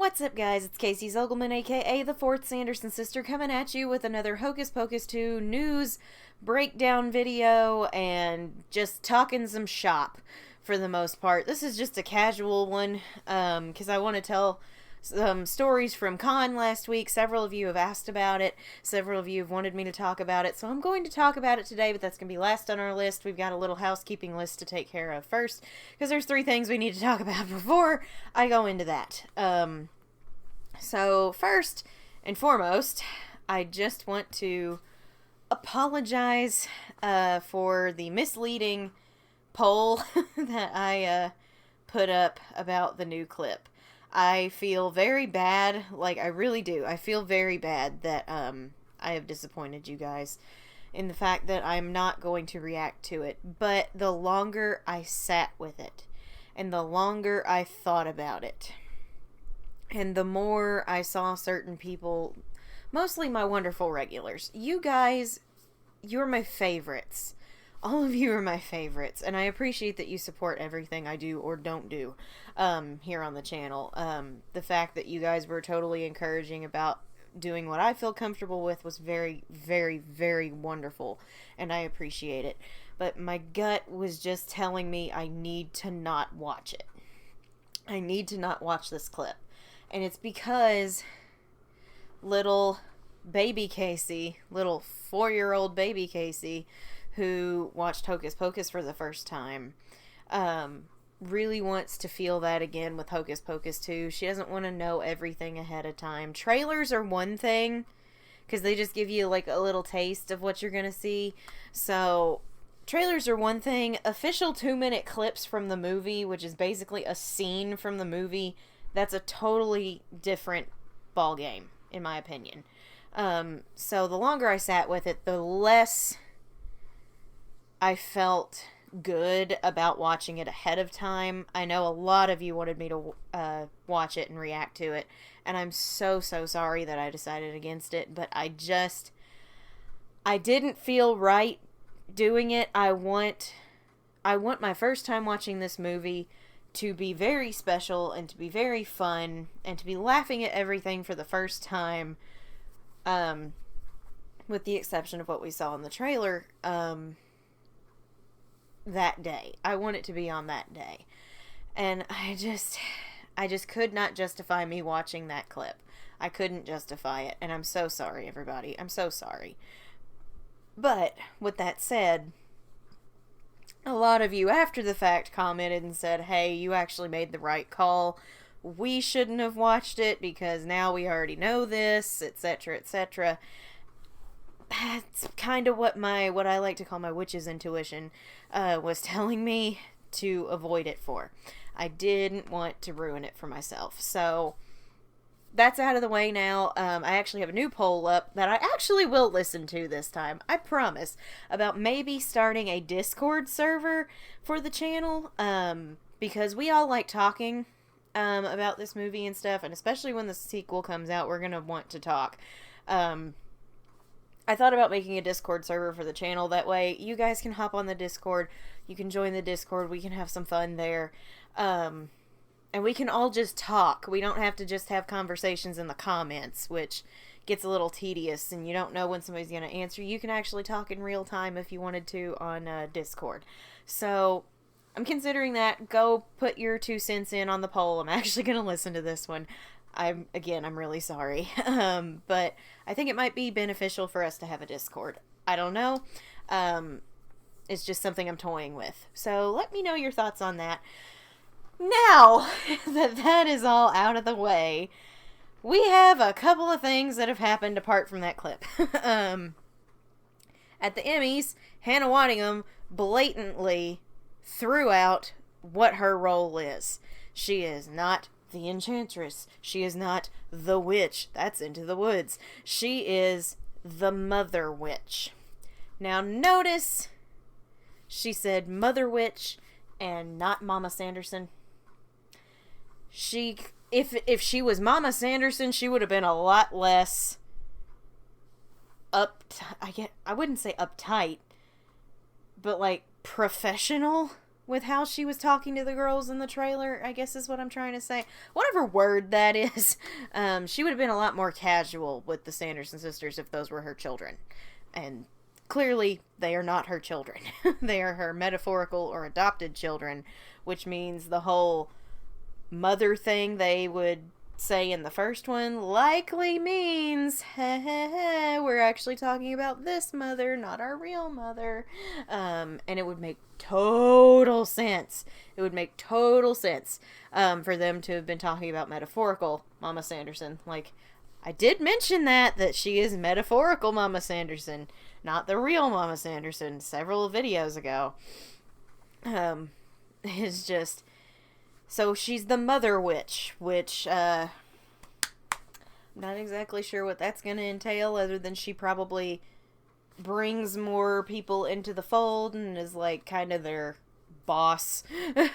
What's up, guys? It's Casey Zogelman, aka the Fourth Sanderson Sister, coming at you with another Hocus Pocus 2 news breakdown video and just talking some shop for the most part. This is just a casual one because I want to tell some stories from Con last week. Several of you have asked about it. Several of you have wanted me to talk about it. So I'm going to talk about it today, but that's going to be last on our list. We've got a little housekeeping list to take care of first, because there's 3 things we need to talk about before I go into that. So first and foremost, I just want to apologize for the misleading poll that I put up about the new clip. I feel very bad, like I really do. I feel very bad that I have disappointed you guys in the fact that I'm not going to react to it. But the longer I sat with it, and the longer I thought about it, and the more I saw certain people, mostly my wonderful regulars, you guys, you're my favorites. All of you are my favorites, and I appreciate that you support everything I do or don't do here on the channel. The fact that you guys were totally encouraging about doing what I feel comfortable with was very, very, very wonderful, and I appreciate it. But my gut was just telling me I need to not watch it. I need to not watch this clip. And it's because little baby Casey, little 4-year-old baby Casey, who watched Hocus Pocus for the first time, really wants to feel that again with Hocus Pocus 2. She doesn't want to know everything ahead of time. Trailers are one thing, because they just give you like a little taste of what you're going to see. So, trailers are one thing. Official 2-minute clips from the movie, which is basically a scene from the movie, that's a totally different ball game, in my opinion. So the longer I sat with it, the less I felt good about watching it ahead of time. I know a lot of you wanted me to watch it and react to it, and I'm so sorry that I decided against it, but I didn't feel right doing it. I want my first time watching this movie to be very special and to be very fun and to be laughing at everything for the first time, with the exception of what we saw in the trailer, that day. I want it to be on that day. And I just could not justify me watching that clip. I couldn't justify it, and I'm so sorry, everybody. I'm so sorry. But, with that said, a lot of you after the fact commented and said, hey, you actually made the right call. We shouldn't have watched it because now we already know this, etc., etc. That's kind of what I like to call my witch's intuition was telling me to avoid it for. I didn't want to ruin it for myself. So that's out of the way now. I actually have a new poll up that I actually will listen to this time. I promise. About maybe starting a Discord server for the channel. Because we all like talking about this movie and stuff. And especially when the sequel comes out, we're going to want to talk. I thought about making a Discord server for the channel. That way you guys can hop on the Discord. You can join the Discord. We can have some fun there. And we can all just talk. We don't have to just have conversations in the comments, which gets a little tedious and you don't know when somebody's going to answer. You can actually talk in real time if you wanted to on Discord. So I'm considering that. Go put your 2 cents in on the poll. I'm actually going to listen to this one. I'm really sorry. But I think it might be beneficial for us to have a Discord. I don't know. It's just something I'm toying with. So let me know your thoughts on that. Now that is all out of the way, we have a couple of things that have happened apart from that clip. At the Emmys, Hannah Waddingham blatantly threw out what her role is. She is not the Enchantress. She is not the witch. That's Into the Woods. She is the Mother Witch. Now notice she said Mother Witch and not Mama Sanderson. If she was Mama Sanderson, she would have been a lot less I wouldn't say uptight, but like professional with how she was talking to the girls in the trailer, I guess is what I'm trying to say. Whatever word that is. She would have been a lot more casual with the Sanderson sisters if those were her children. And clearly, they are not her children. They are her metaphorical or adopted children, which means the whole mother thing they would say in the first one likely means we're actually talking about this mother, not our real mother. And it would make total sense. It would make total sense for them to have been talking about metaphorical Mama Sanderson. Like, I did mention that she is metaphorical Mama Sanderson, not the real Mama Sanderson, several videos ago. It's just... So she's the mother witch, which, I'm not exactly sure what that's going to entail, other than she probably brings more people into the fold and is, like, kind of their boss,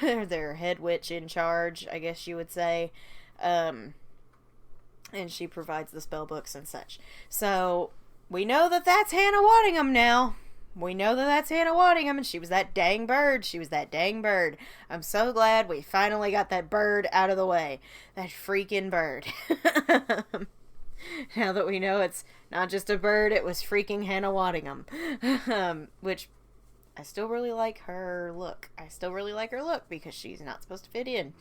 their head witch in charge, I guess you would say. And she provides the spell books and such. So, we know that that's Hannah Waddingham now. We know that that's Hannah Waddingham, and she was that dang bird. She was that dang bird. I'm so glad we finally got that bird out of the way. That freaking bird. Now that we know it's not just a bird, it was freaking Hannah Waddingham. Which, I still really like her look. I still really like her look, because she's not supposed to fit in.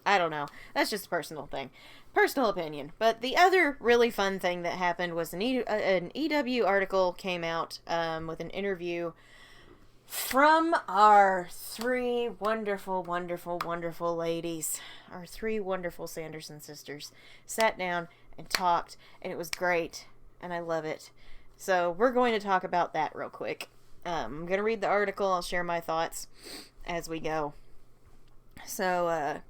I don't know. That's just a personal thing. Personal opinion. But the other really fun thing that happened was an EW article came out with an interview from our three wonderful, wonderful, wonderful ladies. Our three wonderful Sanderson sisters sat down and talked, and it was great, and I love it. So we're going to talk about that real quick. I'm going to read the article. I'll share my thoughts as we go. So,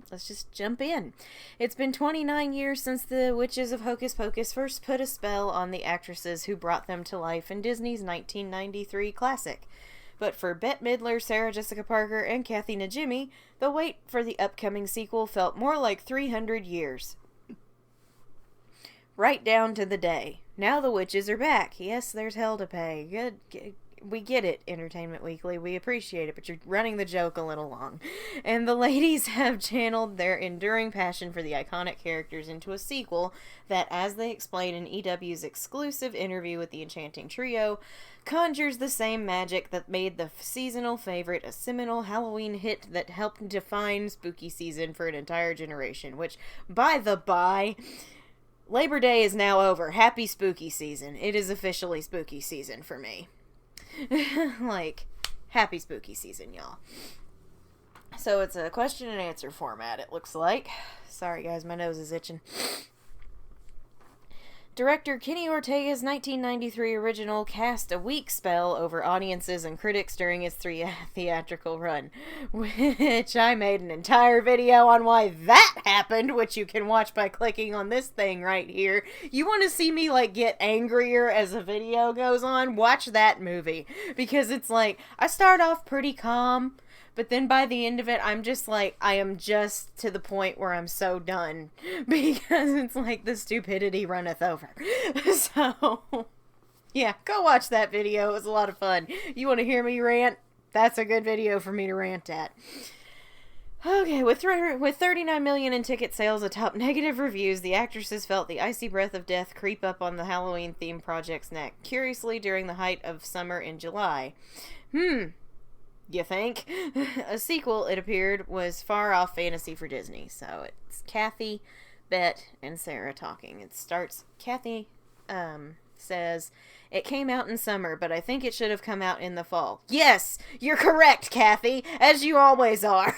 let's just jump in. It's been 29 years since the witches of Hocus Pocus first put a spell on the actresses who brought them to life in Disney's 1993 classic. But for Bette Midler, Sarah Jessica Parker, and Kathy Najimy, the wait for the upcoming sequel felt more like 300 years. Right down to the day. Now the witches are back. Yes, there's hell to pay. Good. We get it, Entertainment Weekly. We appreciate it, but you're running the joke a little long. And the ladies have channeled their enduring passion for the iconic characters into a sequel that, as they explain in EW's exclusive interview with the Enchanting Trio, conjures the same magic that made the seasonal favorite a seminal Halloween hit that helped define spooky season for an entire generation. Which, by the by, Labor Day is now over. Happy spooky season. It is officially spooky season for me. Like, happy spooky season, y'all. So it's a question and answer format, it looks like. Sorry, guys, my nose is itching. Director Kenny Ortega's 1993 original cast a weak spell over audiences and critics during its theatrical run, which I made an entire video on why that happened, which you can watch by clicking on this thing right here. You want to see me, like, get angrier as the video goes on? Watch that movie, because it's like, I start off pretty calm, but then by the end of it, I'm just like, I am just to the point where I'm so done. Because it's like the stupidity runneth over. So, yeah, go watch that video. It was a lot of fun. You want to hear me rant? That's a good video for me to rant at. Okay, with 39 million in ticket sales atop negative reviews, the actresses felt the icy breath of death creep up on the Halloween-themed project's neck, curiously during the height of summer in July. You think? A sequel, it appeared, was far off fantasy for Disney. So it's Kathy, Bette, and Sarah talking. It starts, Kathy says, it came out in summer, but I think it should have come out in the fall. Yes, you're correct, Kathy, as you always are.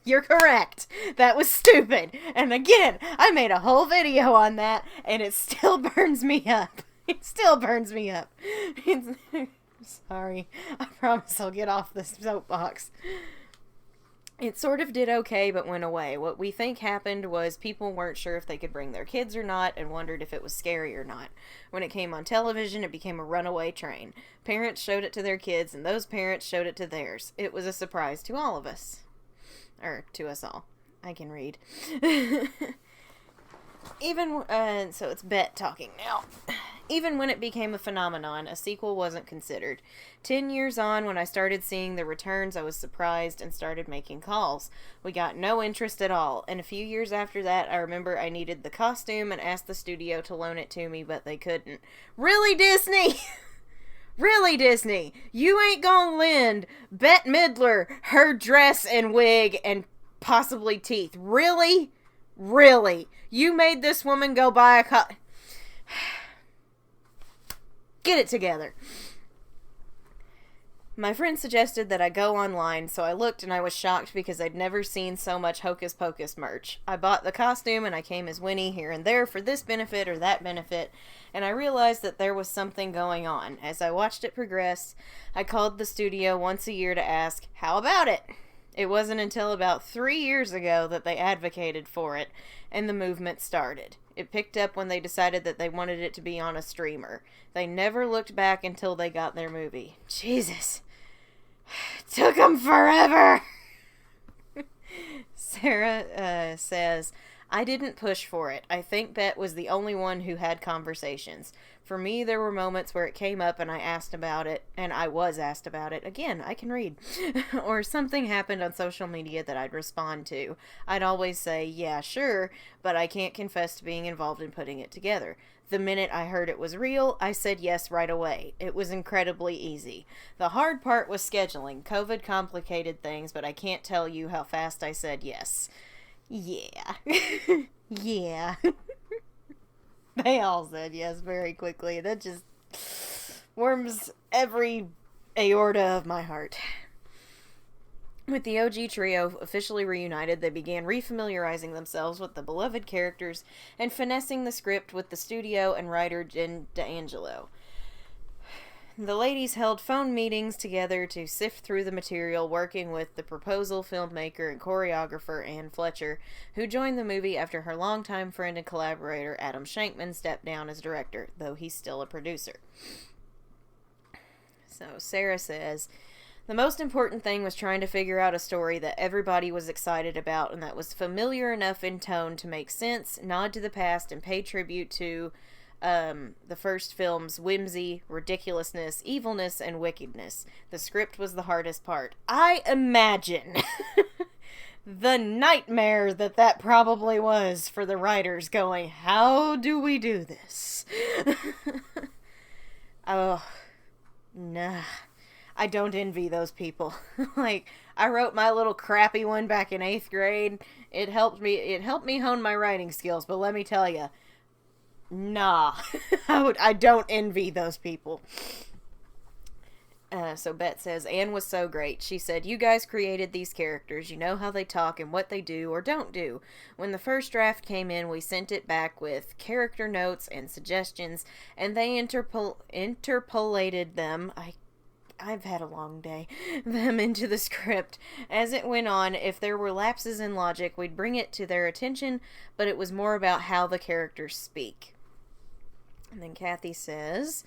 You're correct. That was stupid. And again, I made a whole video on that, and it still burns me up. It still burns me up. Sorry. I promise I'll get off this soapbox. It sort of did okay, but went away. What we think happened was people weren't sure if they could bring their kids or not, and wondered if it was scary or not. When it came on television, it became a runaway train. Parents showed it to their kids, and those parents showed it to theirs. It was a surprise to all of us. Or, to us all. I can read. So it's Bet talking now. Even when it became a phenomenon, a sequel wasn't considered. 10 years on, when I started seeing the returns, I was surprised and started making calls. We got no interest at all, and a few years after that, I remember I needed the costume and asked the studio to loan it to me, but they couldn't. Really, Disney? Really, Disney? You ain't gonna lend Bette Midler her dress and wig and possibly teeth. Really? Really? You made this woman go buy a Get it together. My friend suggested that I go online, so I looked and I was shocked because I'd never seen so much Hocus Pocus merch. I bought the costume and I came as Winnie here and there for this benefit or that benefit, and I realized that there was something going on. As I watched it progress, I called the studio once a year to ask, how about it? It wasn't until about 3 years ago that they advocated for it, and the movement started. It picked up when they decided that they wanted it to be on a streamer. They never looked back until they got their movie. Jesus. Took them forever! Sarah says, I didn't push for it. I think Bet was the only one who had conversations. For me, there were moments where it came up and I asked about it, and I was asked about it. Again, I can read. Or something happened on social media that I'd respond to. I'd always say, yeah, sure, but I can't confess to being involved in putting it together. The minute I heard it was real, I said yes right away. It was incredibly easy. The hard part was scheduling. COVID complicated things, but I can't tell you how fast I said yes. Yeah. Yeah. They all said yes very quickly. That just warms every aorta of my heart. With the OG trio officially reunited, they began refamiliarizing themselves with the beloved characters and finessing the script with the studio and writer Jen D'Angelo. The ladies held phone meetings together to sift through the material, working with the proposal filmmaker and choreographer Ann Fletcher, who joined the movie after her longtime friend and collaborator Adam Shankman stepped down as director, though he's still a producer. So Sarah says, the most important thing was trying to figure out a story that everybody was excited about and that was familiar enough in tone to make sense, nod to the past, and pay tribute to the first film's whimsy, ridiculousness, evilness, and wickedness. The script was the hardest part. I imagine the nightmare that probably was for the writers going, how do we do this? Oh, nah. I don't envy those people. Like, I wrote my little crappy one back in 8th grade. It helped me hone my writing skills, but let me tell you, nah. I don't envy those people. So Bet says, Anne was so great. She said, you guys created these characters. You know how they talk and what they do or don't do. When the first draft came in, we sent it back with character notes and suggestions, and they interpolated them. I've had a long day. Them into the script. As it went on, if there were lapses in logic, we'd bring it to their attention, but it was more about how the characters speak. And then Kathy says,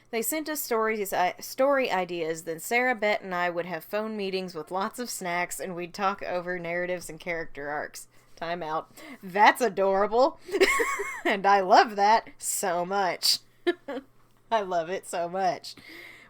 they sent us story ideas, then Sarah, Bet, and I would have phone meetings with lots of snacks, and we'd talk over narratives and character arcs. Time out. That's adorable. And I love that so much. I love it so much.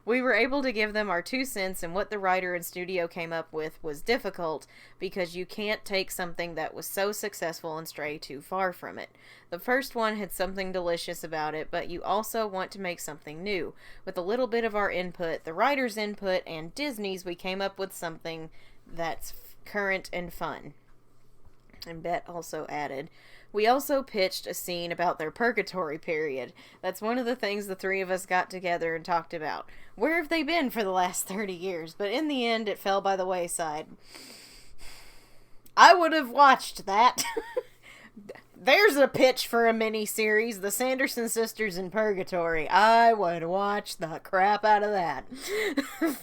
We were able to give them our 2 cents, and what the writer and studio came up with was difficult because you can't take something that was so successful and stray too far from it. The first one had something delicious about it, but you also want to make something new. With a little bit of our input, the writer's input, and Disney's, we came up with something that's current and fun. And Bet also added, we also pitched a scene about their purgatory period. That's one of the things the 3 of us got together and talked about. Where have they been for the last 30 years? But in the end, it fell by the wayside. I would have watched that. There's a pitch for a mini-series, The Sanderson Sisters in Purgatory. I would watch the crap out of that.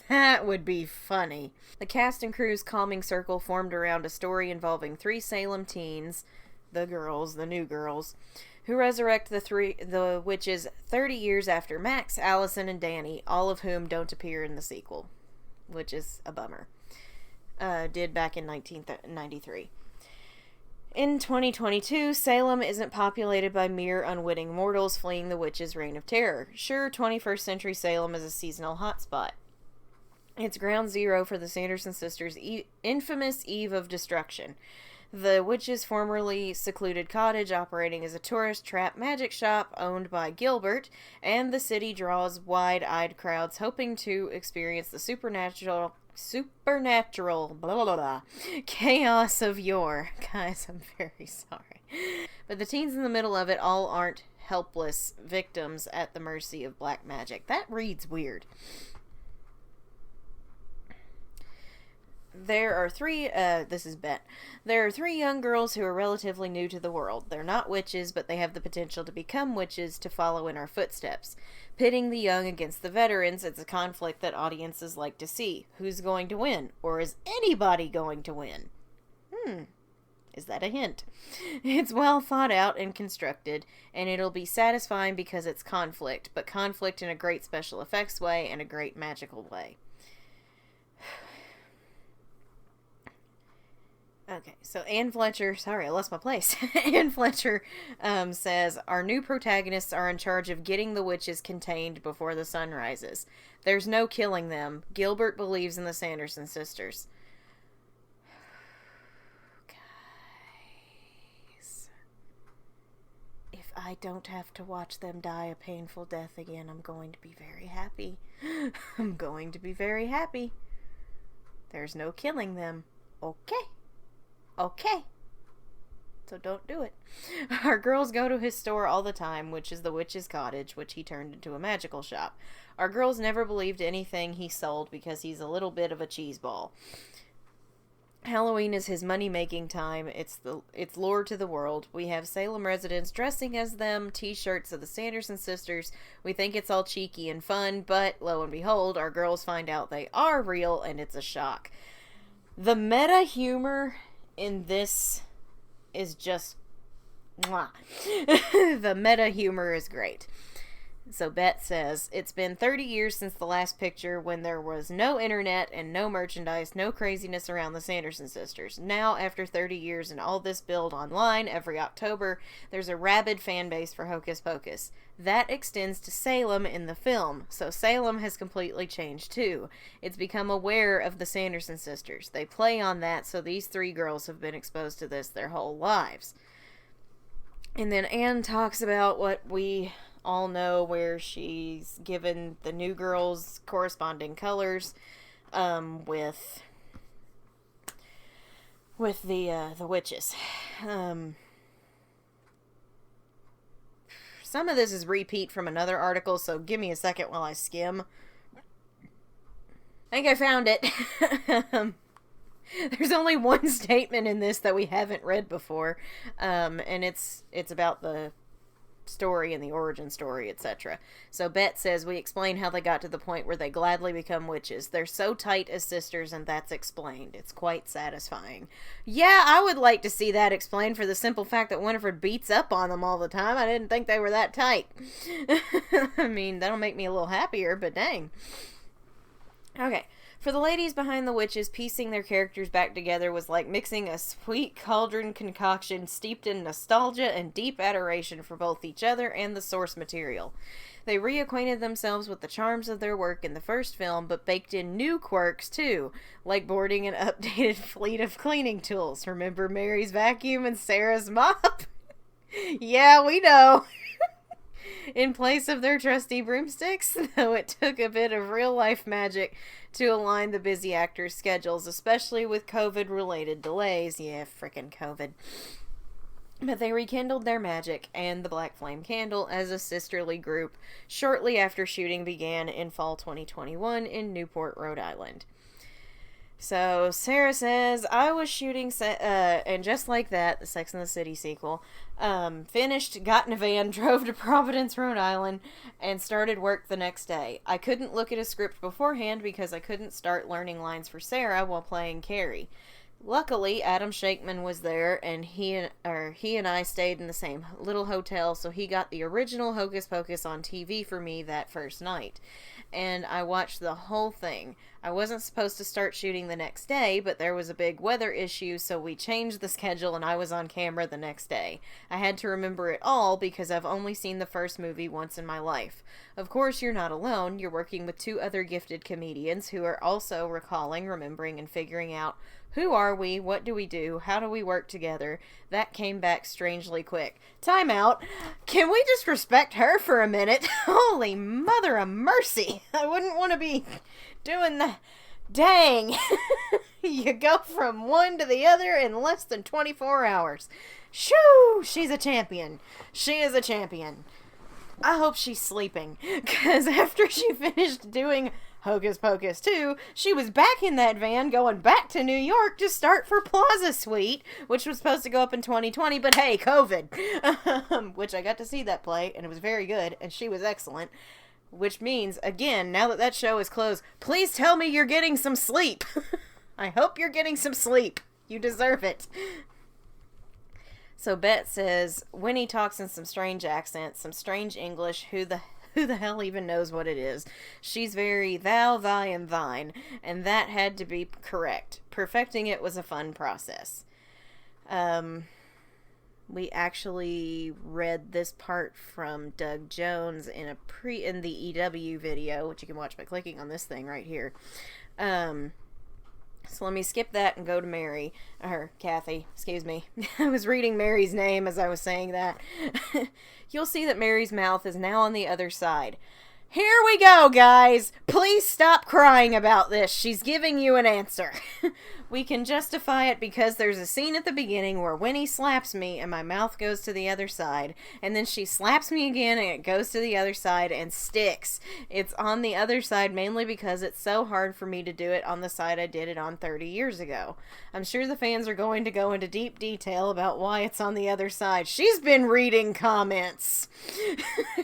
That would be funny. The cast and crew's calming circle formed around a story involving 3 Salem teens, the new girls, who resurrect the witches 30 years after Max, Allison, and Danny, all of whom don't appear in the sequel, which is a bummer. Did back in 1993. In 2022, Salem isn't populated by mere unwitting mortals fleeing the witch's reign of terror. Sure, 21st century Salem is a seasonal hotspot. It's ground zero for the Sanderson sisters' infamous Eve of Destruction. The witch's formerly secluded cottage operating as a tourist trap magic shop owned by Gilbert, and the city draws wide-eyed crowds hoping to experience the supernatural blah, blah, blah, chaos of yore. Guys, I'm very sorry. But the teens in the middle of it all aren't helpless victims at the mercy of black magic. That reads weird. There are three young girls who are relatively new to the world. They're not witches, but they have the potential to become witches to follow in our footsteps. Pitting the young against the veterans, it's a conflict that audiences like to see. Who's going to win? Or is anybody going to win? Is that a hint? It's well thought out and constructed, and it'll be satisfying because it's conflict, but conflict in a great special effects way and a great magical way. Okay, so Anne Fletcher, sorry, I lost my place. Anne Fletcher says, our new protagonists are in charge of getting the witches contained before the sun rises. There's no killing them. Gilbert believes in the Sanderson sisters. Guys, if I don't have to watch them die a painful death again, I'm going to be very happy. I'm going to be very happy. There's no killing them. Okay. So don't do it. Our girls go to his store all the time, which is the witch's cottage, which he turned into a magical shop. Our girls never believed anything he sold because he's a little bit of a cheeseball. Halloween is his money-making time. It's lore to the world. We have Salem residents dressing as them, t-shirts of the Sanderson sisters. We think it's all cheeky and fun, but lo and behold, our girls find out they are real, and it's a shock. The meta humor in this is just mwah. The meta humor is great. So Beth says, it's been 30 years since the last picture when there was no internet and no merchandise, no craziness around the Sanderson sisters. Now, after 30 years and all this build online every October, there's a rabid fan base for Hocus Pocus. That extends to Salem in the film, so Salem has completely changed too. It's become aware of the Sanderson sisters. They play on that, so these three girls have been exposed to this their whole lives. And then Anne talks about what we all know, where she's given the new girls corresponding colors with the witches. Some of this is repeat from another article, so give me a second while I skim. I think I found it. There's only one statement in this that we haven't read before, and it's about the story and the origin story, etc. So Bet says, we explain how they got to the point where they gladly become witches. They're so tight as sisters, and that's explained. It's quite satisfying. Yeah, I would like to see that explained for the simple fact that Winifred beats up on them all the time. I didn't think they were that tight. I mean, that'll make me a little happier, but dang. Okay. For the ladies behind the witches, piecing their characters back together was like mixing a sweet cauldron concoction steeped in nostalgia and deep adoration for both each other and the source material. They reacquainted themselves with the charms of their work in the first film, but baked in new quirks too, like boarding an updated fleet of cleaning tools. Remember Mary's vacuum and Sarah's mop? Yeah, we know. In place of their trusty broomsticks, though it took a bit of real-life magic to align the busy actors' schedules, especially with COVID-related delays. Yeah, frickin' COVID. But they rekindled their magic and the Black Flame Candle as a sisterly group shortly after shooting began in fall 2021 in Newport, Rhode Island. So, Sarah says, I was shooting, and just like that, the Sex and the City sequel, finished, got in a van, drove to Providence, Rhode Island, and started work the next day. I couldn't look at a script beforehand because I couldn't start learning lines for Sarah while playing Carrie. Luckily, Adam Shakeman was there, and he and I stayed in the same little hotel, so he got the original Hocus Pocus on TV for me that first night. And I watched the whole thing. I wasn't supposed to start shooting the next day, but there was a big weather issue, so we changed the schedule and I was on camera the next day. I had to remember it all because I've only seen the first movie once in my life. Of course, you're not alone. You're working with 2 other gifted comedians who are also recalling, remembering, and figuring out who are we, what do we do, how do we work together. That came back strangely quick. Time out. Can we just respect her for a minute? Holy mother of mercy. I wouldn't want to be doing that. Dang. You go from one to the other in less than 24 hours. Shoo! She's a champion. She is a champion. I hope she's sleeping, because after she finished doing Hocus Pocus 2, she was back in that van going back to New York to start for Plaza Suite, which was supposed to go up in 2020, but hey, COVID. Which I got to see that play, and it was very good, and she was excellent. Which means, again, now that that show is closed, please tell me you're getting some sleep. I hope you're getting some sleep. You deserve it. So Bette says, Winnie talks in some strange accents, some strange English, who the hell even knows what it is? She's very thou, thy, and thine, and that had to be correct. Perfecting it was a fun process. We actually read this part from Doug Jones in the EW video, which you can watch by clicking on this thing right here. So let me skip that and go to Kathy, excuse me. I was reading Mary's name as I was saying that. You'll see that Mary's mouth is now on the other side. Here we go, guys. Please stop crying about this. She's giving you an answer. We can justify it because there's a scene at the beginning where Winnie slaps me and my mouth goes to the other side. And then she slaps me again and it goes to the other side and sticks. It's on the other side mainly because it's so hard for me to do it on the side I did it on 30 years ago. I'm sure the fans are going to go into deep detail about why it's on the other side. She's been reading comments.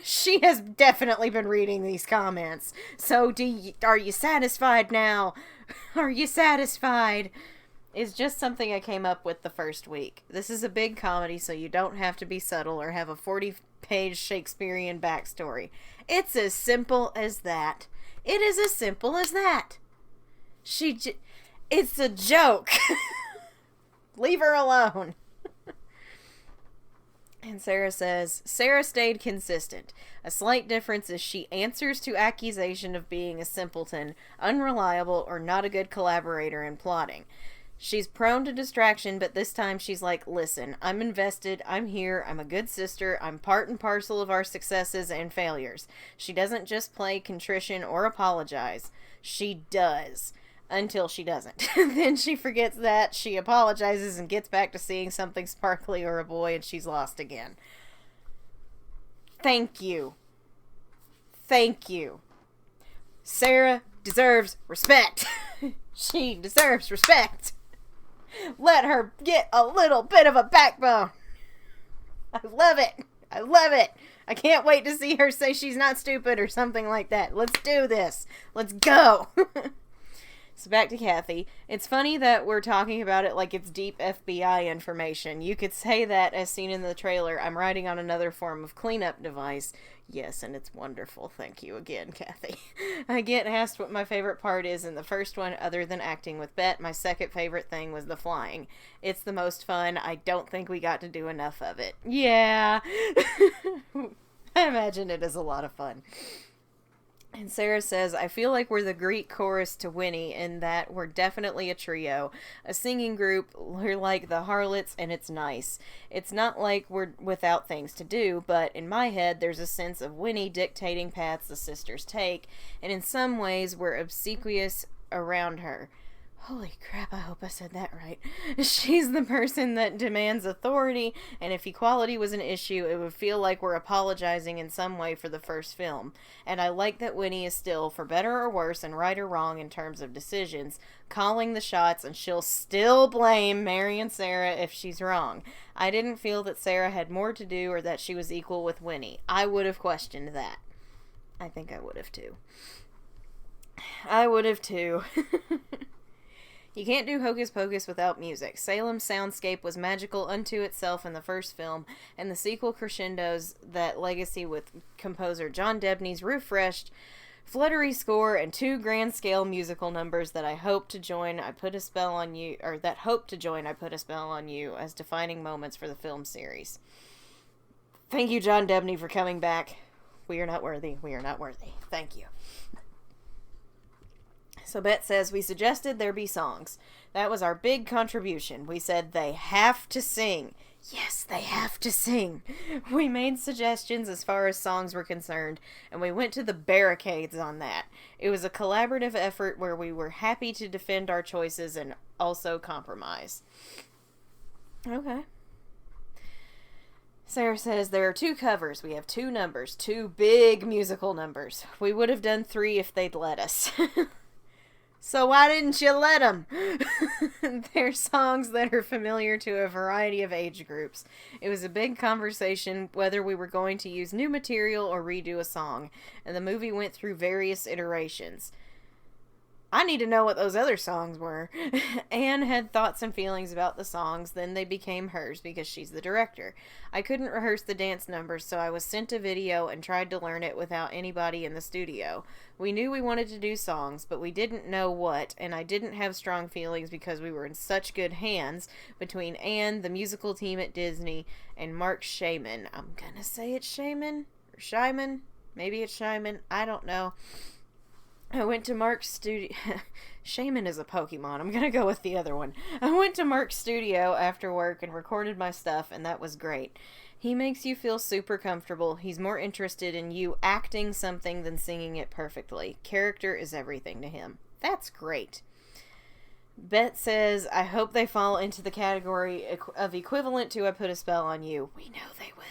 She has definitely been reading these comments. So are you satisfied now? Are you satisfied? It's just something I came up with the first week. This is a big comedy, so you don't have to be subtle or have a 40-page Shakespearean backstory. It's as simple as that. It is as simple as that. It's a joke. Leave her alone. And Sarah says, Sarah stayed consistent. A slight difference is she answers to accusation of being a simpleton, unreliable, or not a good collaborator in plotting. She's prone to distraction, but this time she's like, listen, I'm invested, I'm here, I'm a good sister, I'm part and parcel of our successes and failures. She doesn't just play contrition or apologize. She does. Until she doesn't. Then she forgets that, she apologizes and gets back to seeing something sparkly or a boy and she's lost again. Thank you. Thank you. Sarah deserves respect. She deserves respect. Let her get a little bit of a backbone. I love it. I love it. I can't wait to see her say she's not stupid or something like that. Let's do this. Let's go. So back to Kathy. It's funny that we're talking about it like it's deep FBI information. You could say that, as seen in the trailer, I'm writing on another form of cleanup device. Yes, and it's wonderful. Thank you again, Kathy. I get asked what my favorite part is in the first one, other than acting with Bette. My second favorite thing was the flying. It's the most fun. I don't think we got to do enough of it. Yeah. I imagine it is a lot of fun. And Sarah says, I feel like we're the Greek chorus to Winnie in that we're definitely a trio. A singing group, we're like the harlots, and it's nice. It's not like we're without things to do, but in my head there's a sense of Winnie dictating paths the sisters take, and in some ways we're obsequious around her. Holy crap, I hope I said that right. She's the person that demands authority, and if equality was an issue, it would feel like we're apologizing in some way for the first film. And I like that Winnie is still, for better or worse, and right or wrong in terms of decisions, calling the shots, and she'll still blame Mary and Sarah if she's wrong. I didn't feel that Sarah had more to do or that she was equal with Winnie. I would have questioned that. I think I would have too. I would have too. You can't do Hocus Pocus without music. Salem's soundscape was magical unto itself in the first film, and the sequel crescendos that legacy with composer John Debney's refreshed, fluttery score and 2 grand-scale musical numbers that hope to join, I Put a Spell on You as defining moments for the film series. Thank you, John Debney, for coming back. We are not worthy. We are not worthy. Thank you. So Bet says, we suggested there be songs. That was our big contribution. We said they have to sing. Yes, they have to sing. We made suggestions as far as songs were concerned, and we went to the barricades on that. It was a collaborative effort where we were happy to defend our choices and also compromise. Okay. Sarah says, there are 2 covers. We have 2 numbers. 2 big musical numbers. We would have done 3 if they'd let us. So why didn't you let them? They're songs that are familiar to a variety of age groups. It was a big conversation whether we were going to use new material or redo a song, and the movie went through various iterations. I need to know what those other songs were. Anne had thoughts and feelings about the songs, then they became hers because she's the director. I couldn't rehearse the dance numbers, so I was sent a video and tried to learn it without anybody in the studio. We knew we wanted to do songs, but we didn't know what, and I didn't have strong feelings because we were in such good hands between Anne, the musical team at Disney, and Mark Shaman. I'm gonna say it's Shaman? Or Shyman? Maybe it's Shyman. I don't know. I went to Mark's studio. Shaman is a Pokemon. I'm gonna go with the other one. I went to Mark's studio after work and recorded my stuff, and that was great. He makes you feel super comfortable. He's more interested in you acting something than singing it perfectly. Character is everything to him. That's great. Bet says, I hope they fall into the category of equivalent to I Put a Spell on You. We know they will.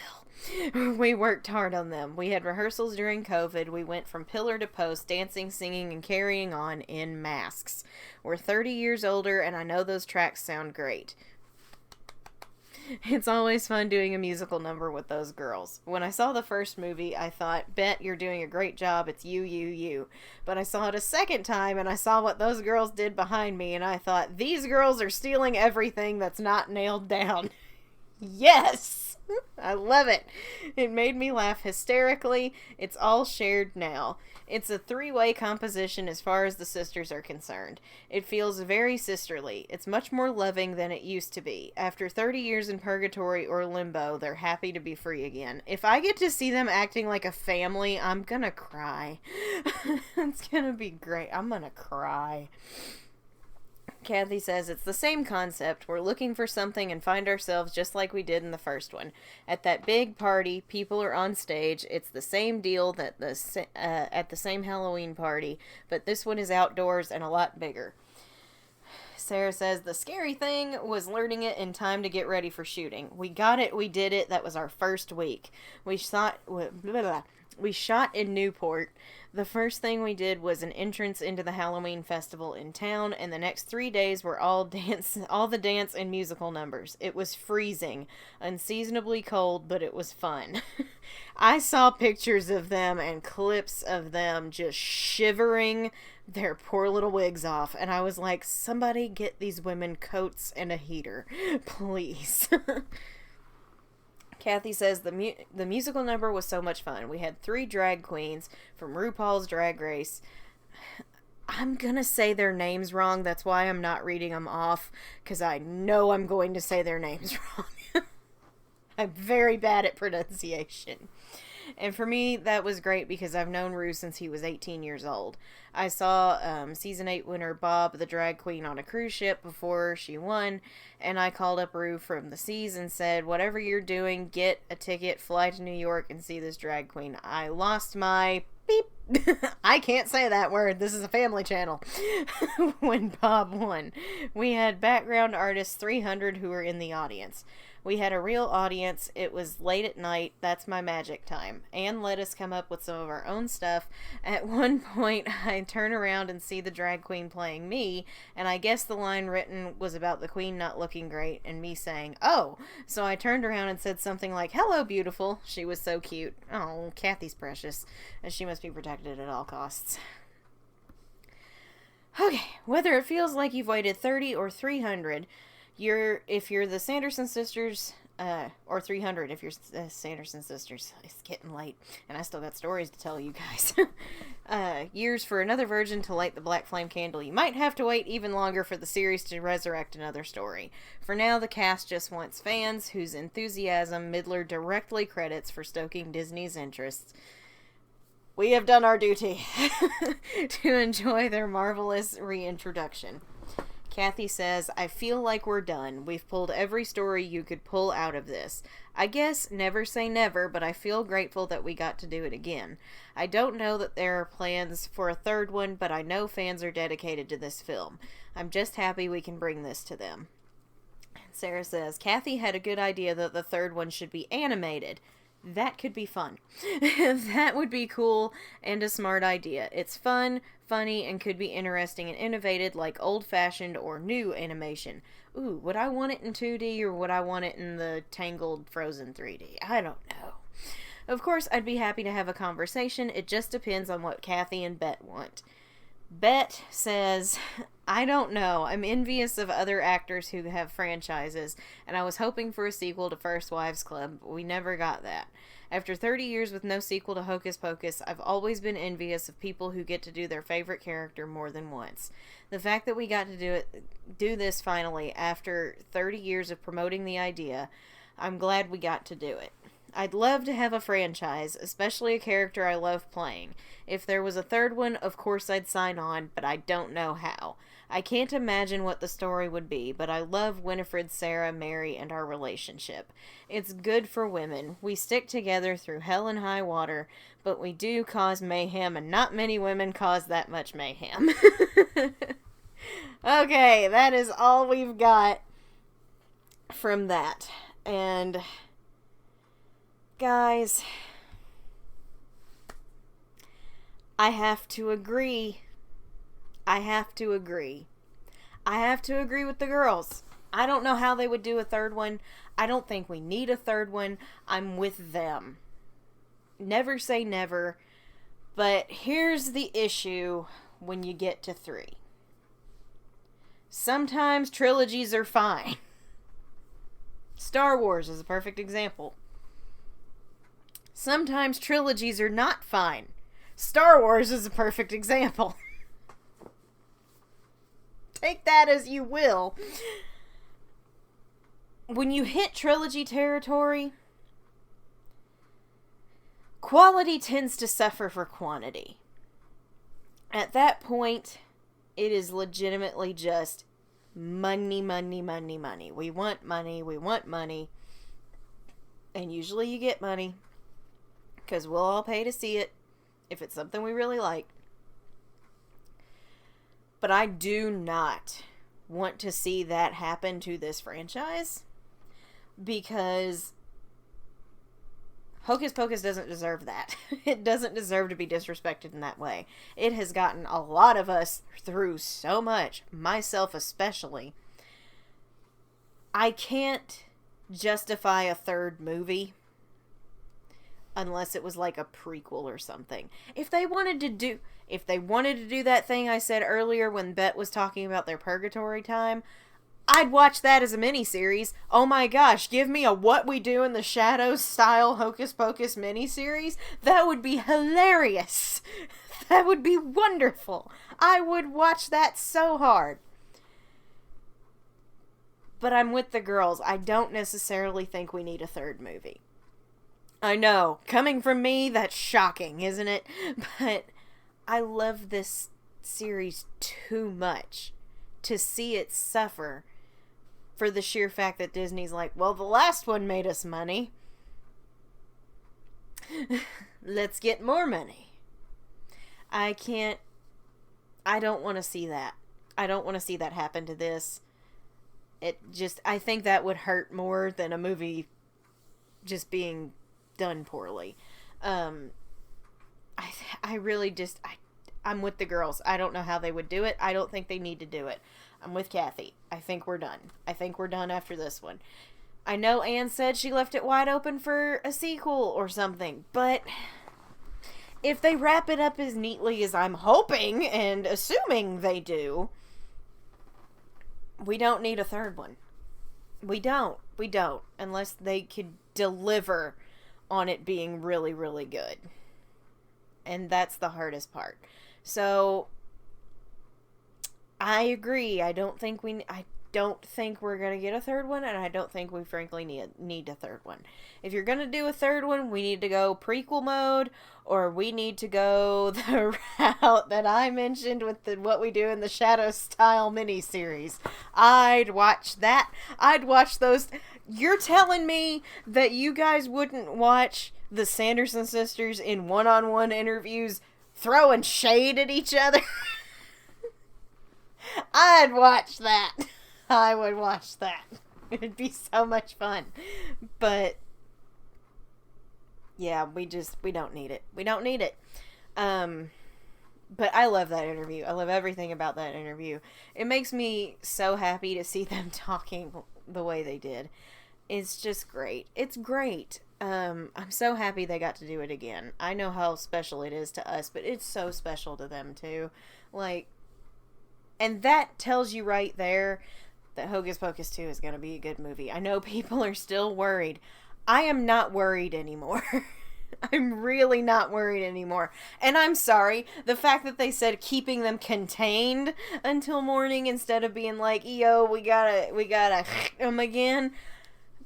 We worked hard on them. We had rehearsals during COVID. We went from pillar to post, dancing, singing, and carrying on in masks. We're 30 years older, and I know those tracks sound great. It's always fun doing a musical number with those girls. When I saw the first movie, I thought, Bet, you're doing a great job. It's you. But I saw it a second time, and I saw what those girls did behind me, and I thought, these girls are stealing everything that's not nailed down. Yes! I love it. It made me laugh hysterically. It's all shared now. It's a 3-way composition as far as the sisters are concerned. It feels very sisterly. It's much more loving than it used to be. After 30 years in purgatory or limbo, they're happy to be free again. If I get to see them acting like a family, I'm gonna cry. It's gonna be great. I'm gonna cry. Kathy says, it's the same concept. We're looking for something and find ourselves just like we did in the first one. At that big party, people are on stage. It's the same deal that at the same Halloween party, but this one is outdoors and a lot bigger. Sarah says, the scary thing was learning it in time to get ready for shooting. We got it. We did it. That was our first week. We shot in Newport. The first thing we did was an entrance into the Halloween festival in town, and the next 3 days were all the dance and musical numbers. It was freezing, unseasonably cold, but it was fun. I saw pictures of them and clips of them just shivering their poor little wigs off, and I was like, somebody get these women coats and a heater, please. Kathy says, the musical number was so much fun. We had 3 drag queens from RuPaul's Drag Race. I'm gonna say their names wrong. That's why I'm not reading them off, because I know I'm going to say their names wrong. I'm very bad at pronunciation. And for me, that was great because I've known Rue since he was 18 years old. I saw season 8 winner Bob, the drag queen, on a cruise ship before she won, and I called up Rue from the seas and said, whatever you're doing, get a ticket, fly to New York, and see this drag queen. I lost my beep. I can't say that word. This is a family channel. When Bob won. We had background artists 300 who were in the audience. We had a real audience. It was late at night. That's my magic time. Anne let us come up with some of our own stuff. At one point, I turn around and see the drag queen playing me, and I guess the line written was about the queen not looking great and me saying, oh. So I turned around and said something like, hello, beautiful. She was so cute. Oh, Kathy's precious. And she must be protected at all costs. Okay. Whether it feels like you've waited 30 or 300, if you're the Sanderson sisters, or 300 if you're the Sanderson sisters. It's getting late, and I still got stories to tell you guys. Years for another virgin to light the black flame candle. You might have to wait even longer for the series to resurrect another story. For now, the cast just wants fans whose enthusiasm Midler directly credits for stoking Disney's interests. We have done our duty to enjoy their marvelous reintroduction. Kathy says, I feel like we're done. We've pulled every story you could pull out of this. I guess never say never, but I feel grateful that we got to do it again. I don't know that there are plans for a third one, but I know fans are dedicated to this film. I'm just happy we can bring this to them. Sarah says, Kathy had a good idea that the third one should be animated. That could be fun. That would be cool and a smart idea. It's fun, funny, and could be interesting and innovative like old-fashioned or new animation. Ooh, would I want it in 2D or would I want it in the Tangled Frozen 3D? I don't know. Of course, I'd be happy to have a conversation. It just depends on what Kathy and Bet want. Bet says, I don't know. I'm envious of other actors who have franchises, and I was hoping for a sequel to First Wives Club, but we never got that. After 30 years with no sequel to Hocus Pocus, I've always been envious of people who get to do their favorite character more than once. The fact that we got to do this finally, after 30 years of promoting the idea, I'm glad we got to do it. I'd love to have a franchise, especially a character I love playing. If there was a third one, of course I'd sign on, but I don't know how. I can't imagine what the story would be, but I love Winifred, Sarah, Mary, and our relationship. It's good for women. We stick together through hell and high water, but we do cause mayhem, and not many women cause that much mayhem. Okay, that is all we've got from that. And guys, I have to agree. I have to agree with the girls. I don't know how they would do a third one. I don't think we need a third one. I'm with them. Never say never. But here's the issue when you get to 3. Sometimes trilogies are fine. Star Wars is a perfect example. Sometimes trilogies are not fine. Star Wars is a perfect example. Take that as you will. When you hit trilogy territory, quality tends to suffer for quantity. At that point, it is legitimately just money, money, money, money. We want money, we want money. And usually you get money, because we'll all pay to see it if it's something we really like. But I do not want to see that happen to this franchise, because Hocus Pocus doesn't deserve that. It doesn't deserve to be disrespected in that way. It has gotten a lot of us through so much, myself especially. I can't justify a third movie unless it was like a prequel or something. If they wanted to do that thing I said earlier when Bet was talking about their purgatory time, I'd watch that as a miniseries. Oh my gosh, give me a What We Do in the Shadows style Hocus Pocus miniseries. That would be hilarious. That would be wonderful. I would watch that so hard. But I'm with the girls. I don't necessarily think we need a third movie. I know, coming from me, that's shocking, isn't it? But I love this series too much to see it suffer for the sheer fact that Disney's like, well, the last one made us money. Let's get more money. I don't want to see that. I don't want to see that happen to this. I think that would hurt more than a movie just being done poorly. I'm with the girls. I don't know how they would do it. I don't think they need to do it. I'm with Kathy. I think we're done. I think we're done after this one. I know Anne said she left it wide open for a sequel or something, but if they wrap it up as neatly as I'm hoping and assuming they do, we don't need a third one. We don't. Unless they could deliver on it being really, really good. And that's the hardest part. So, I agree. I don't think we're going to get a third one, and I don't think we frankly need a third one. If you're going to do a third one, we need to go prequel mode, or we need to go the route that I mentioned with What We Do in the Shadows style miniseries. I'd watch that. I'd watch those. You're telling me that you guys wouldn't watch the Sanderson sisters in one-on-one interviews throwing shade at each other? I'd watch that. I would watch that. It'd be so much fun. But yeah, we don't need it. We don't need it. But I love that interview. I love everything about that interview. It makes me so happy to see them talking the way they did. It's just great. It's great. I'm so happy they got to do it again. I know how special it is to us, but it's so special to them too. Like, and that tells you right there that Hocus Pocus 2 is going to be a good movie. I know people are still worried. I am not worried anymore. I'm really not worried anymore. And I'm sorry, the fact that they said keeping them contained until morning instead of being like, yo, we gotta them again,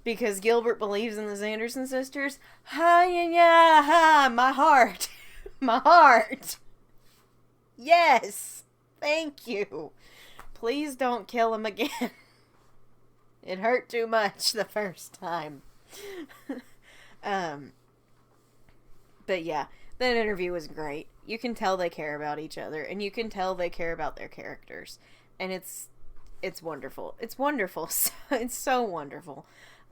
because Gilbert believes in the Sanderson sisters. My heart. My heart. Yes. Thank you. Please don't kill him again. It hurt too much the first time. But yeah, that interview was great. You can tell they care about each other, and you can tell they care about their characters. And it's wonderful. It's wonderful. It's so wonderful.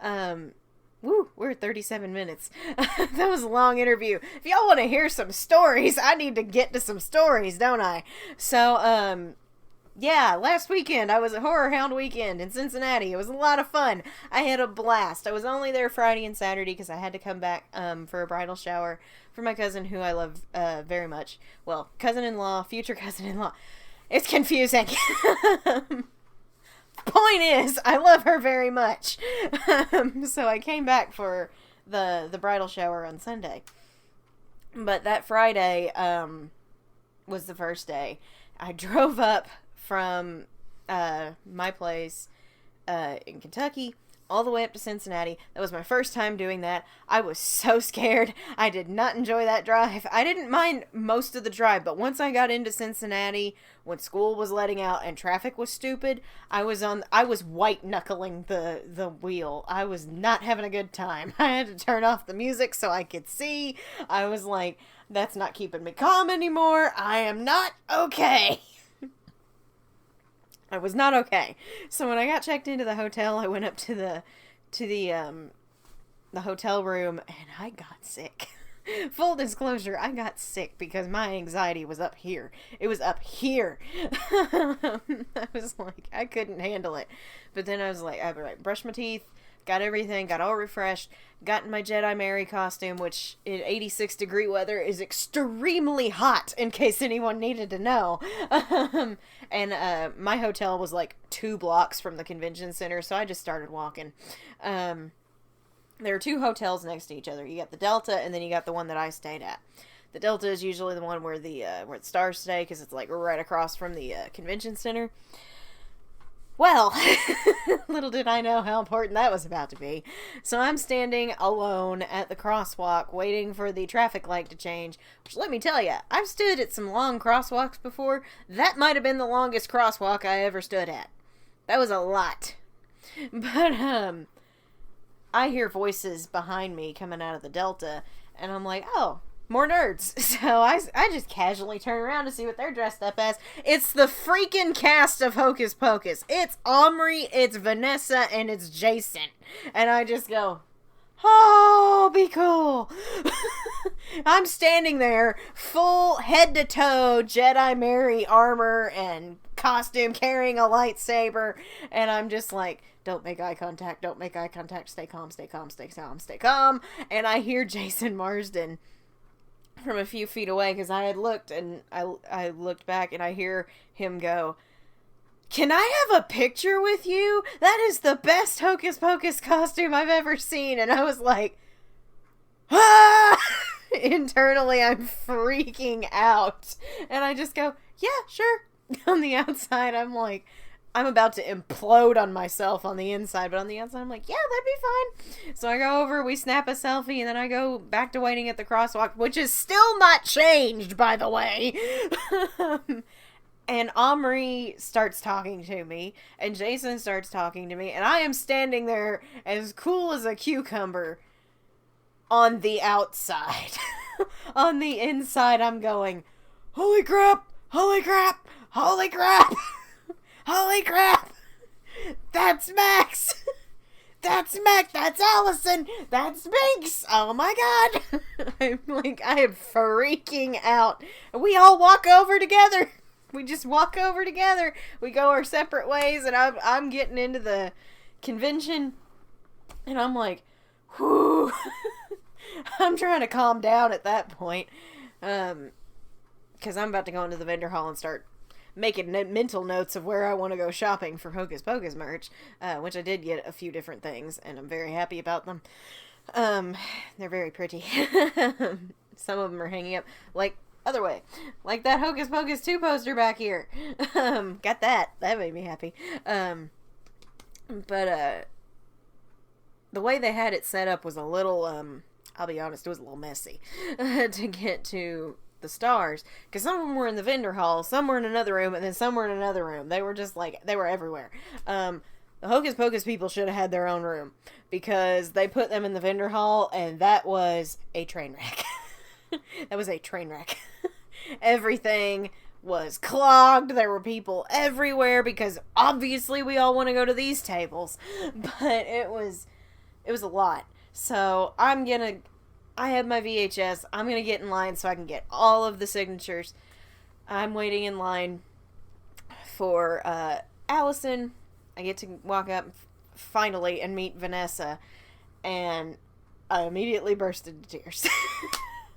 We're at 37 minutes. That was a long interview. If y'all want to hear some stories, I need to get to some stories, don't I? So, yeah, last weekend I was at Horrorhound Weekend in Cincinnati. It was a lot of fun. I had a blast. I was only there Friday and Saturday because I had to come back for a bridal shower for my cousin, who I love very much. Well, cousin-in-law, future cousin-in-law. It's confusing. Point is, I love her very much. So I came back for the bridal shower on Sunday. But that Friday was the first day. I drove up from my place in Kentucky all the way up to Cincinnati. That was my first time doing that. I was so scared. I did not enjoy that drive. I didn't mind most of the drive, but once I got into Cincinnati, when school was letting out and traffic was stupid, I was white knuckling the wheel. I was not having a good time. I had to turn off the music so I could see. I was like, that's not keeping me calm anymore. I am not okay. I was not okay. So when I got checked into the hotel, I went up to the hotel room and I got sick. Full disclosure, I got sick because my anxiety was up here. It was up here. I was like, I couldn't handle it. But then I was like, I brushed my teeth, got everything, got all refreshed, got in my Jedi Mary costume, which in 86-degree weather is extremely hot, in case anyone needed to know. And my hotel was like 2 blocks from the convention center, so I just started walking. There are 2 hotels next to each other. You got the Delta, and then you got the one that I stayed at. The Delta is usually the one where the stars stay, because it's like right across from the convention center. Well, little did I know how important that was about to be. So I'm standing alone at the crosswalk waiting for the traffic light to change, which, let me tell you, I've stood at some long crosswalks before. That might have been the longest crosswalk I ever stood at. That was a lot. But, I hear voices behind me coming out of the Delta, and I'm like, oh, more nerds. So I just casually turn around to see what they're dressed up as. It's the freaking cast of Hocus Pocus. It's Omri, it's Vanessa, and it's Jason. And I just go, oh, be cool. I'm standing there, full head-to-toe Jedi Mary armor and costume, carrying a lightsaber, and I'm just like, don't make eye contact, don't make eye contact, stay calm, stay calm, stay calm, stay calm. And I hear Jason Marsden from a few feet away, because I had looked, and I looked back, and I hear him go, can I have a picture with you? That is the best Hocus Pocus costume I've ever seen. And I was like, ah! Internally, I'm freaking out. And I just go, yeah, sure. On the outside, I'm like, I'm about to implode on myself on the inside, but on the outside, I'm like, yeah, that'd be fine. So I go over, we snap a selfie, and then I go back to waiting at the crosswalk, which is still not changed, by the way. And Omri starts talking to me, and Jason starts talking to me, and I am standing there as cool as a cucumber on the outside. On the inside, I'm going, holy crap, holy crap, holy crap. Holy crap! That's Max! That's Max! That's Allison! That's Binks! Oh my god! I am freaking out. We all walk over together. We just walk over together. We go our separate ways, and I'm getting into the convention, and I'm like, whew. I'm trying to calm down at that point. Because I'm about to go into the vendor hall and start making mental notes of where I want to go shopping for Hocus Pocus merch, which I did get a few different things, and I'm very happy about them. They're very pretty. Some of them are hanging up, like, other way. Like that Hocus Pocus 2 poster back here. Got that. That made me happy. But the way they had it set up was a little, I'll be honest, it was a little messy to get to the stars, because some of them were in the vendor hall, some were in another room, and then some were in another room. They were just like, they were everywhere. The Hocus Pocus people should have had their own room, because they put them in the vendor hall, and that was a train wreck. That was a train wreck. Everything was clogged. There were people everywhere, because obviously we all want to go to these tables, but it was a lot. So I have my VHS. I'm going to get in line so I can get all of the signatures. I'm waiting in line for Allison. I get to walk up finally and meet Vanessa, and I immediately burst into tears.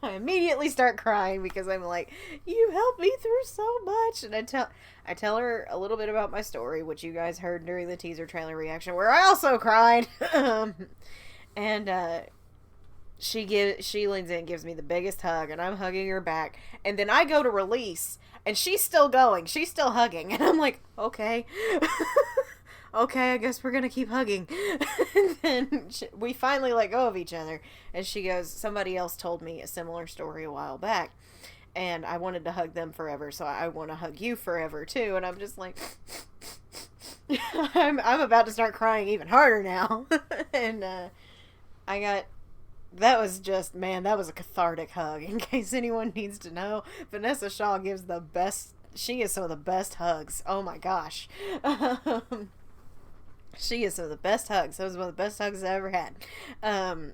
I immediately start crying because I'm like, you helped me through so much. And I tell her a little bit about my story, which you guys heard during the teaser trailer reaction, where I also cried. And she leans in and gives me the biggest hug, and I'm hugging her back. And then I go to release, and she's still going. She's still hugging. And I'm like, okay. Okay, I guess we're going to keep hugging. And then we finally let go of each other. And she goes, somebody else told me a similar story a while back, and I wanted to hug them forever, so I want to hug you forever, too. And I'm just like, I'm about to start crying even harder now. And that was just, man, that was a cathartic hug. In case anyone needs to know, Vanessa Shaw gives the best, she is some of the best hugs. Oh my gosh. She is some of the best hugs. That was one of the best hugs I ever had. And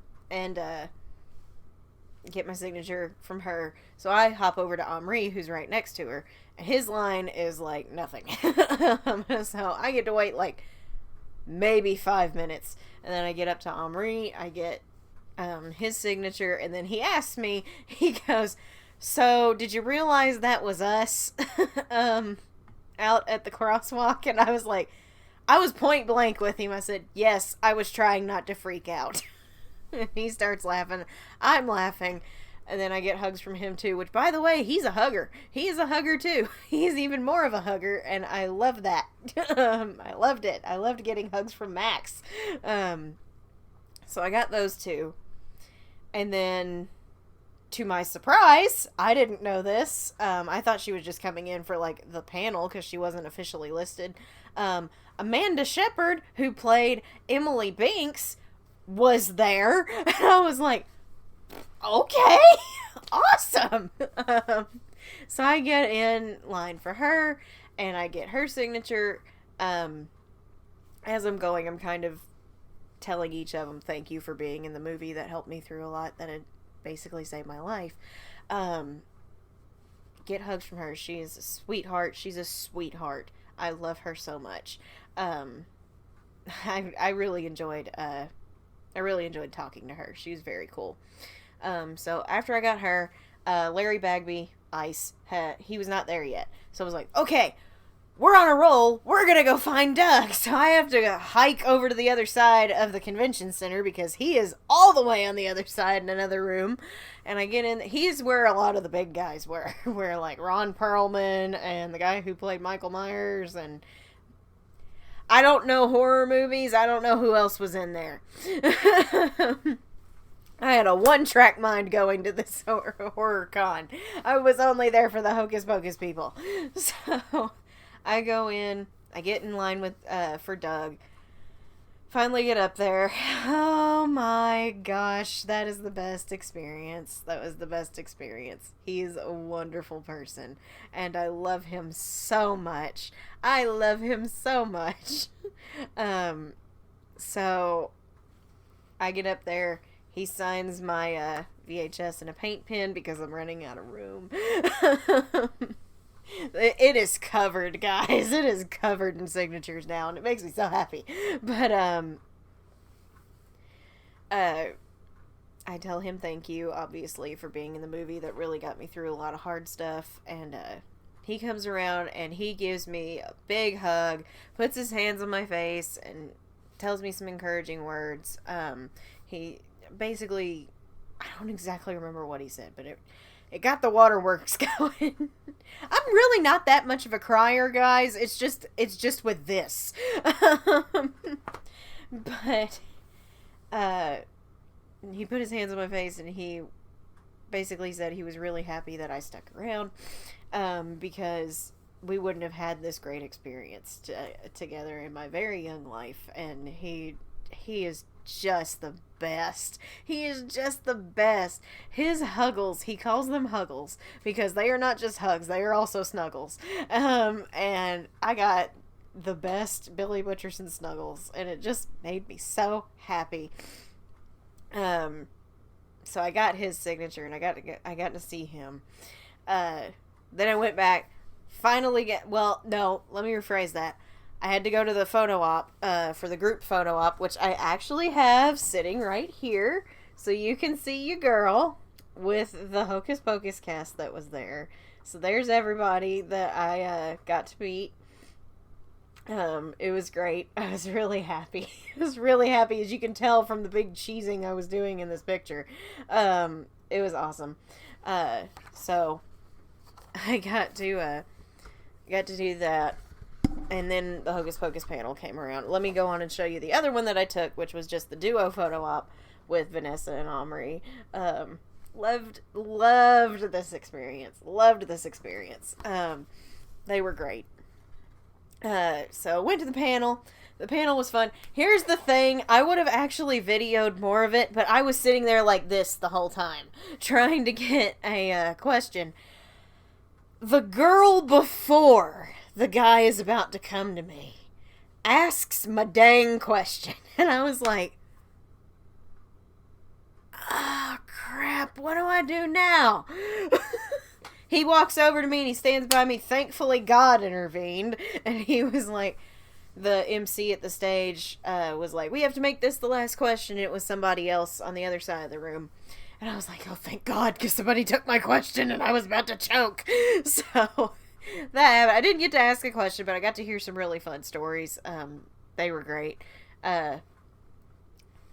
get my signature from her. So I hop over to Omri, who's right next to her, and his line is like nothing. So I get to wait like maybe 5 minutes, and then I get up to Omri, I get his signature, and then he asks me, he goes, so did you realize that was us out at the crosswalk? And I was like, I was point blank with him. I said, yes, I was trying not to freak out. And he starts laughing. I'm laughing. And then I get hugs from him too, which, by the way, he's a hugger. He is a hugger too. He's even more of a hugger, and I love that. I loved it. I loved getting hugs from Max. So I got those two. And then, to my surprise, I didn't know this. I thought she was just coming in for, like, the panel, because she wasn't officially listed. Amanda Shepherd, who played Emily Binks, was there. And I was like, okay, awesome. So I get in line for her, and I get her signature. As I'm going, I'm kind of telling each of them, thank you for being in the movie. That helped me through a lot. That had basically saved my life. Get hugs from her. She is a sweetheart. She's a sweetheart. I love her so much. I really enjoyed talking to her. She was very cool. So after I got her, Larry Bagby, Ice, he was not there yet. So I was like, okay, we're on a roll. We're gonna go find Doug. So I have to hike over to the other side of the convention center because he is all the way on the other side in another room. And I get in. He's where a lot of the big guys were. Where, like, Ron Perlman and the guy who played Michael Myers. And I don't know horror movies. I don't know who else was in there. I had a one-track mind going to this horror con. I was only there for the Hocus Pocus people. So I go in. I get in line with for Doug. Finally get up there. Oh my gosh, that is the best experience. That was the best experience. He's a wonderful person, and I love him so much. I love him so much. So I get up there. He signs my VHS and a paint pen because I'm running out of room. It is covered, guys. It is covered in signatures now, and it makes me so happy. But, I tell him thank you, obviously, for being in the movie. That really got me through a lot of hard stuff. And, he comes around, and he gives me a big hug, puts his hands on my face, and tells me some encouraging words. He basically, I don't exactly remember what he said, but it got the waterworks going. I'm really not that much of a crier, guys. It's just with this. But he put his hands on my face, and he basically said he was really happy that I stuck around, because we wouldn't have had this great experience together in my very young life. And he is just the best. He is just the best. His huggles, he calls them huggles because they are not just hugs, they are also snuggles. And I got the best Billy Butcherson snuggles, and it just made me so happy. So I got his signature, and I got to see him. Then I went back, finally no, let me rephrase that. I had to go to the photo op, for the group photo op, which I actually have sitting right here, so you can see your girl with the Hocus Pocus cast that was there. So there's everybody that I got to meet. It was great. I was really happy. I was really happy, as you can tell from the big cheesing I was doing in this picture. It was awesome. So I got to do that. And then the Hocus Pocus panel came around. Let me go on and show you the other one that I took, which was just the duo photo op with Vanessa and Omri. Loved this experience. Loved this experience. They were great. So went to the panel. The panel was fun. Here's the thing. I would have actually videoed more of it, but I was sitting there like this the whole time, trying to get a question. The girl before the guy is about to come to me asks my dang question. And I was like, oh, crap. What do I do now? He walks over to me and he stands by me. Thankfully, God intervened. And he was like, the MC at the stage was like, we have to make this the last question. And it was somebody else on the other side of the room. And I was like, oh, thank God, because somebody took my question and I was about to choke. So that I didn't get to ask a question, but I got to hear some really fun stories. They were great.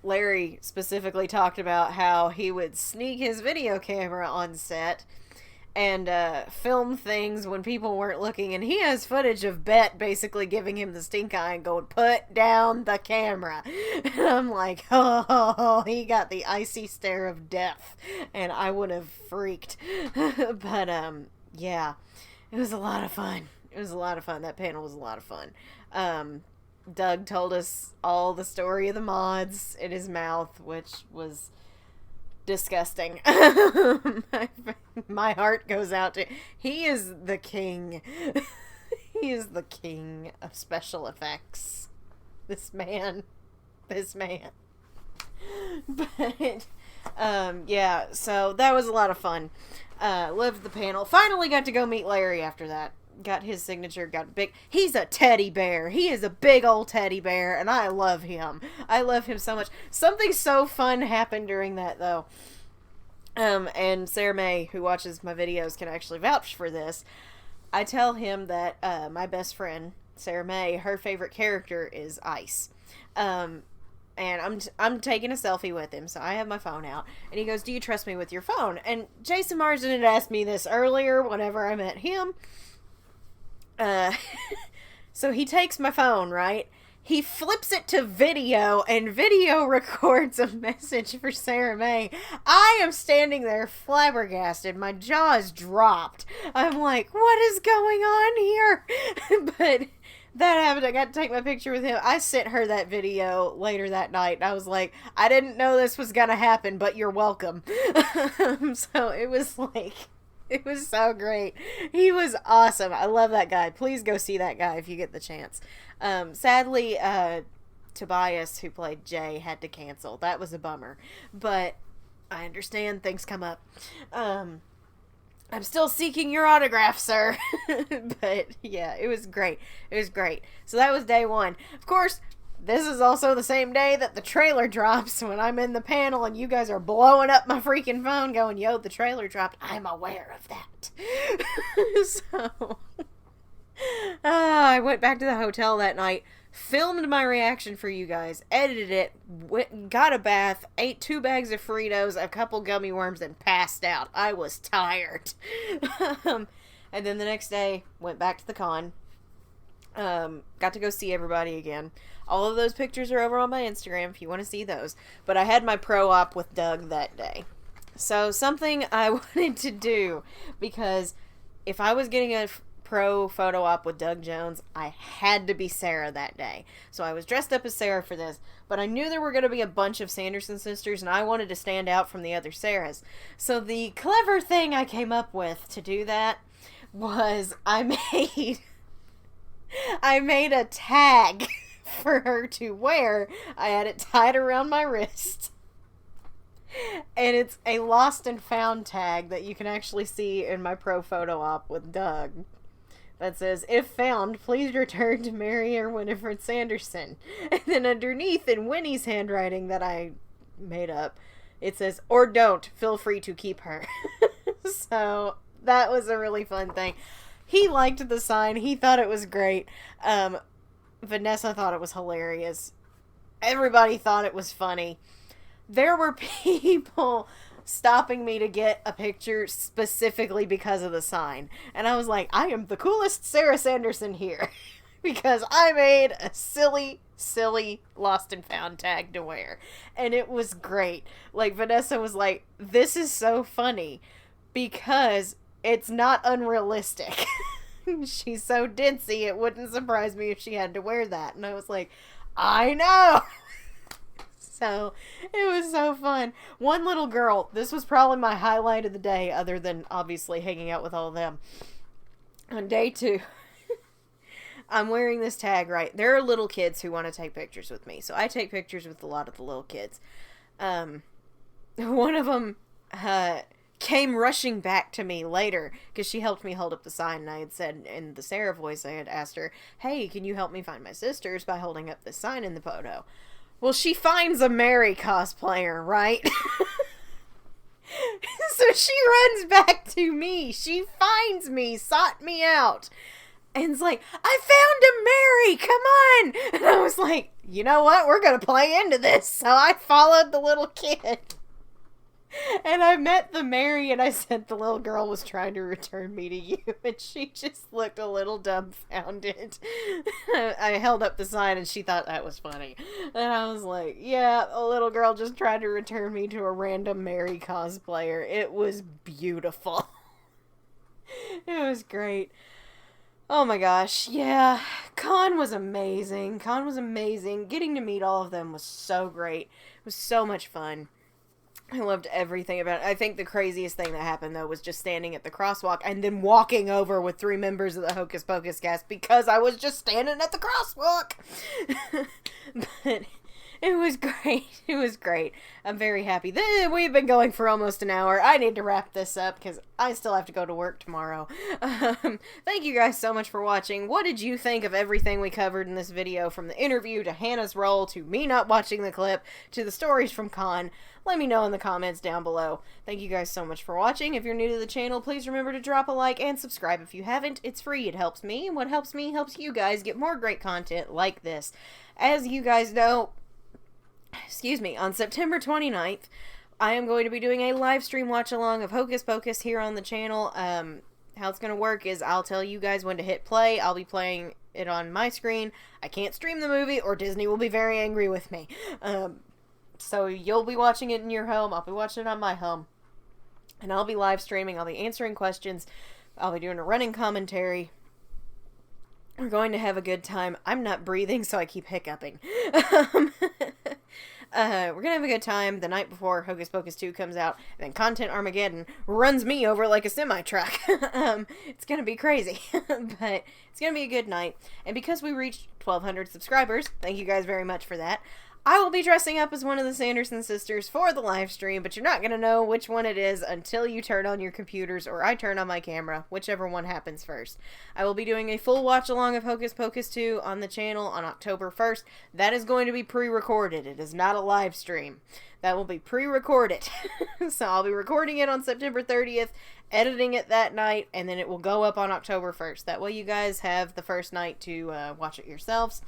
Larry specifically talked about how he would sneak his video camera on set and film things when people weren't looking, and he has footage of Bet basically giving him the stink eye and going, put down the camera. And I'm like, oh, he got the icy stare of death, and I would have freaked. But yeah, it was a lot of fun. It was a lot of fun. That panel was a lot of fun. Doug told us all the story of the mods in his mouth, which was disgusting. My heart goes out to... He is the king. He is the king of special effects. This man. But, yeah, so that was a lot of fun. Loved the panel. Finally got to go meet Larry after that. Got his signature, got big... He's a teddy bear. He is a big old teddy bear, and I love him. I love him so much. Something so fun happened during that, though. And Sarah May, who watches my videos, can actually vouch for this. I tell him that my best friend, Sarah May, her favorite character is Ice. And I'm taking a selfie with him, so I have my phone out. And he goes, "Do you trust me with your phone?" And Jason Marsden had asked me this earlier whenever I met him. So he takes my phone, right? He flips it to video, and video records a message for Sarah May. I am standing there flabbergasted. My jaw is dropped. I'm like, what is going on here? But that happened. I got to take my picture with him. I sent her that video later that night, and I was like, I didn't know this was going to happen, but you're welcome. So it was like... It was so great. He was awesome. I love that guy. Please go see that guy if you get the chance. Sadly, Tobias, who played Jay, had to cancel. That was a bummer. But I understand things come up. I'm still seeking your autograph, sir. But yeah, it was great. It was great. So that was day one. Of course, this is also the same day that the trailer drops when I'm in the panel and you guys are blowing up my freaking phone going, yo, the trailer dropped. I'm aware of that. So, I went back to the hotel that night, filmed my reaction for you guys, edited it, got a bath, ate 2 bags of Fritos, a couple gummy worms, and passed out. I was tired. And then the next day, went back to the con. Got to go see everybody again. All of those pictures are over on my Instagram if you want to see those. But I had my pro op with Doug that day. So something I wanted to do, because if I was getting a pro photo op with Doug Jones, I had to be Sarah that day. So I was dressed up as Sarah for this, but I knew there were going to be a bunch of Sanderson sisters, and I wanted to stand out from the other Sarahs. So the clever thing I came up with to do that was I made a tag for her to wear. I had it tied around my wrist. And it's a lost and found tag that you can actually see in my pro photo op with Doug. That says, "If found, please return to Mary or Winifred Sanderson." And then underneath, in Winnie's handwriting that I made up, it says, "Or don't, feel free to keep her." So that was a really fun thing. He liked the sign. He thought it was great. Vanessa thought it was hilarious. Everybody thought it was funny. There were people stopping me to get a picture specifically because of the sign. And I was like, I am the coolest Sarah Sanderson here. Because I made a silly lost and found tag to wear. And it was great. Like, Vanessa was like, this is so funny. Because it's not unrealistic. She's so ditzy, it wouldn't surprise me if she had to wear that. And I was like, I know! So, it was so fun. One little girl, this was probably my highlight of the day, other than obviously hanging out with all of them. On day 2, I'm wearing this tag, right? There are little kids who want to take pictures with me, so I take pictures with a lot of the little kids. One of them, came rushing back to me later because she helped me hold up the sign, and I had said in the Sarah voice, I had asked her, hey, can you help me find my sisters by holding up this sign in the photo? Well, she finds a Mary cosplayer, right? So she runs back to me. She finds me, sought me out, and is like, I found a Mary, come on! And I was like, you know what? We're gonna play into this. So I followed the little kid. And I met the Mary, and I said the little girl was trying to return me to you, and she just looked a little dumbfounded. I held up the sign, and she thought that was funny. And I was like, yeah, a little girl just tried to return me to a random Mary cosplayer. It was beautiful. It was great. Oh my gosh, yeah. Con was amazing. Con was amazing. Getting to meet all of them was so great. It was so much fun. I loved everything about it. I think the craziest thing that happened, though, was just standing at the crosswalk and then walking over with 3 members of the Hocus Pocus cast because I was just standing at the crosswalk. But It was great. It was great. I'm very happy. We've been going for almost an hour. I need to wrap this up because I still have to go to work tomorrow. Thank you guys so much for watching. What did you think of everything we covered in this video, from the interview to Hannah's role to me not watching the clip to the stories from Con? Let me know in the comments down below. Thank you guys so much for watching. If you're new to the channel, please remember to drop a like and subscribe if you haven't. It's free. It helps me, and what helps me helps you guys get more great content like this. As you guys know, on September 29th, I am going to be doing a live stream watch-along of Hocus Pocus here on the channel. How it's going to work is I'll tell you guys when to hit play. I'll be playing it on my screen. I can't stream the movie or Disney will be very angry with me. So you'll be watching it in your home. I'll be watching it on my home. And I'll be live streaming. I'll be answering questions. I'll be doing a running commentary. We're going to have a good time. I'm not breathing, so I keep hiccuping. We're gonna have a good time the night before Hocus Pocus 2 comes out, and then Content Armageddon runs me over like a semi-truck. It's gonna be crazy, but it's gonna be a good night. And because we reached 1,200 subscribers, thank you guys very much for that, I will be dressing up as one of the Sanderson sisters for the live stream, but you're not going to know which one it is until you turn on your computers or I turn on my camera, whichever one happens first. I will be doing a full watch-along of Hocus Pocus 2 on the channel on October 1st. That is going to be pre-recorded. It is not a live stream. That will be pre-recorded. So I'll be recording it on September 30th, editing it that night, and then it will go up on October 1st. That way you guys have the first night to watch it yourselves.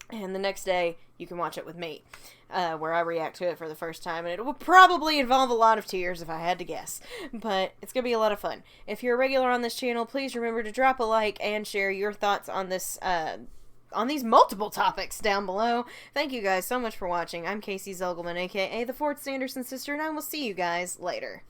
And the next day, you can watch it with me, where I react to it for the first time. And it will probably involve a lot of tears, if I had to guess. But it's going to be a lot of fun. If you're a regular on this channel, please remember to drop a like and share your thoughts on this, on these multiple topics down below. Thank you guys so much for watching. I'm Casey Zogelman, a.k.a. the 4th Sanderson Sister, and I will see you guys later.